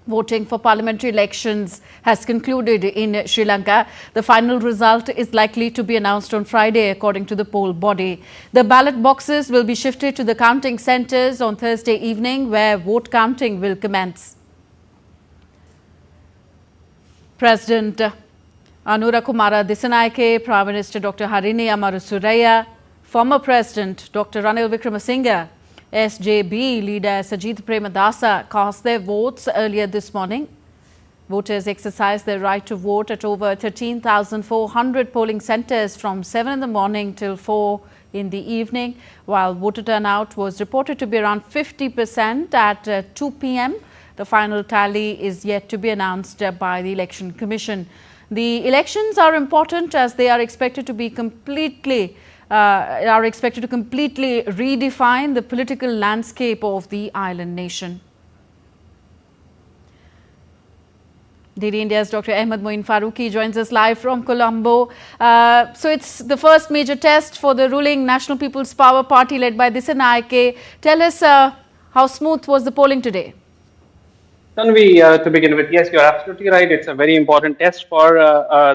Voting for parliamentary elections has concluded in Sri Lanka. The final result is likely to be announced on Friday, according to the poll body. The ballot boxes will be shifted to the counting centres on Thursday evening, where vote counting will commence. President Anura Kumara Dissanayake, Prime Minister Dr. Harini Amarasuraya, former President Dr. Ranil Wickremesinghe, SJB leader Sajith Premadasa cast their votes earlier this morning. Voters exercised their right to vote at over 13,400 polling centres from 7 in the morning till 4 in the evening, while voter turnout was reported to be around 50% at 2 p.m. The final tally is yet to be announced by the Election Commission. The elections are important as they are expected to be completely redefine the political landscape of the island nation. DD India's Dr. Ahmed Moin Faruqi joins us live from Colombo. So it's the first major test for the ruling National People's Power Party led by Dissanayake. Tell us how smooth was the polling today? Tanvi, to begin with, yes, you're absolutely right. It's a very important test for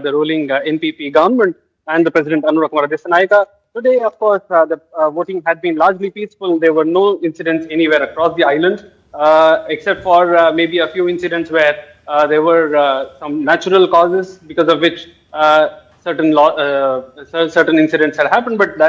the ruling NPP government and the President Anura Kumara Dissanayake. Today, of course, the voting had been largely peaceful. There were no incidents anywhere across the island, except for maybe a few incidents where there were some natural causes because of which certain incidents had happened. But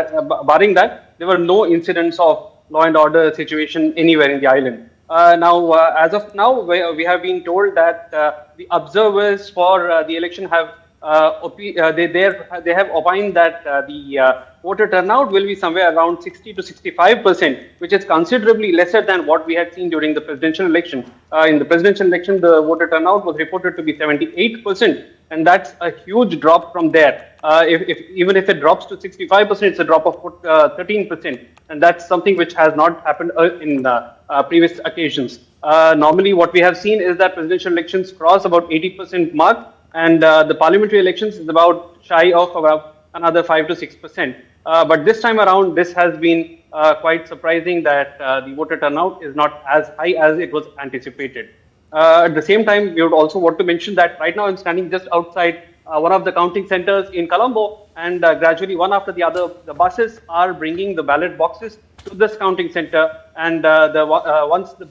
barring that, there were no incidents of law and order situation anywhere in the island. As of now, we have been told that the observers for the election have they have opined that the voter turnout will be somewhere around 60 to 65%, which is considerably lesser than what we had seen during the presidential election. In the presidential election, the voter turnout was reported to be 78%, and that's a huge drop from there. Even if it drops to 65%, it's a drop of 13%, and that's something which has not happened in previous occasions. Normally, what we have seen is that presidential elections cross about 80% mark, and the parliamentary elections is about shy of about another 5 to 6%. But this time around, this has been quite surprising that the voter turnout is not as high as it was anticipated. At the same time, we would also want to mention that right now I'm standing just outside one of the counting centers in Colombo, and gradually one after the other, the buses are bringing the ballot boxes to this counting center, and once the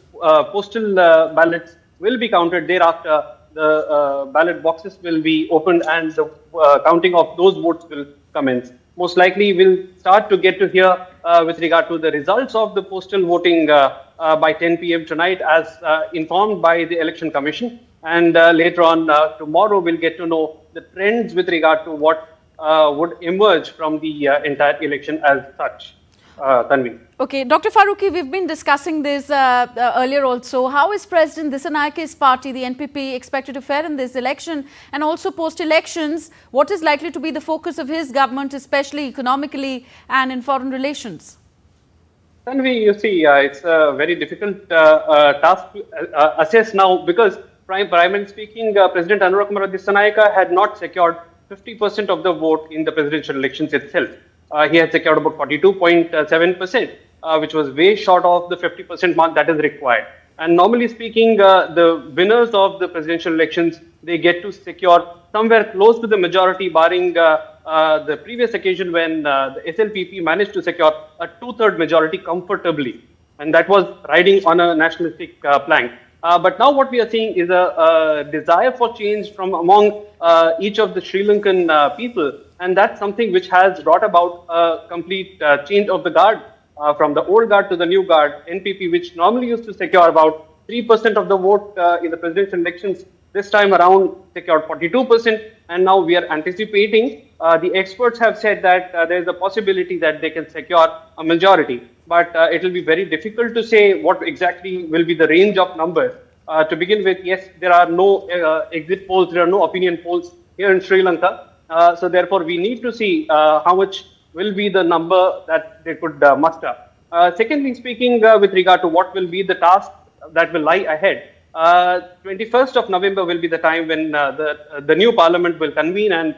postal ballots will be counted, thereafter the ballot boxes will be opened and the counting of those votes will commence. Most likely we'll start to get to hear with regard to the results of the postal voting by 10 p.m. tonight, as informed by the Election Commission. And later on tomorrow, we'll get to know the trends with regard to what would emerge from the entire election as such. Tanvi. Okay, Dr. Faruqi, we've been discussing this earlier also. How is President Disanayake's party, the NPP, expected to fare in this election? And also post-elections, what is likely to be the focus of his government, especially economically and in foreign relations? Tanvi, you see, it's a very difficult task to assess now, because primarily speaking, President Anura Kumara Dissanayake had not secured 50% of the vote in the presidential elections itself. He had secured about 42.7%, which was way short of the 50% mark that is required. And normally speaking, the winners of the presidential elections, they get to secure somewhere close to the majority, barring the previous occasion when the SLPP managed to secure a two-third majority comfortably. And that was riding on a nationalistic plank. But now what we are seeing is a desire for change from among each of the Sri Lankan people. And that's something which has brought about a complete change of the guard from the old guard to the new guard. NPP, which normally used to secure about 3% of the vote in the presidential elections, this time around secured 42%. And now we are anticipating, the experts have said that there is a possibility that they can secure a majority. But it will be very difficult to say what exactly will be the range of numbers. To begin with, yes, there are no exit polls, there are no opinion polls here in Sri Lanka. So therefore, we need to see how much will be the number that they could muster. Secondly speaking, with regard to what will be the task that will lie ahead, 21st of November will be the time when the new parliament will convene, and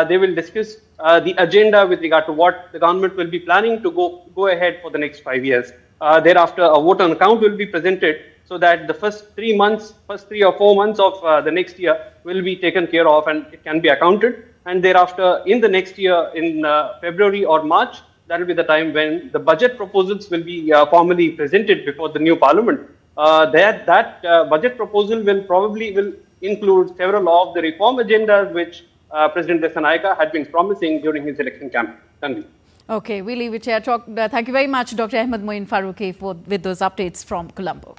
they will discuss the agenda with regard to what the government will be planning to go ahead for the next 5 years. Thereafter, a vote on account will be presented. so that the first 3 or 4 months of the next year will be taken care of and it can be accounted. And thereafter, in the next year, in February or March, that will be the time when the budget proposals will be formally presented before the new parliament. That budget proposal will include several of the reform agendas which President Desanayake had been promising during his election campaign. Okay, we leave it here. Thank you very much, Dr. Ahmed Moin Faruqi, with those updates from Colombo.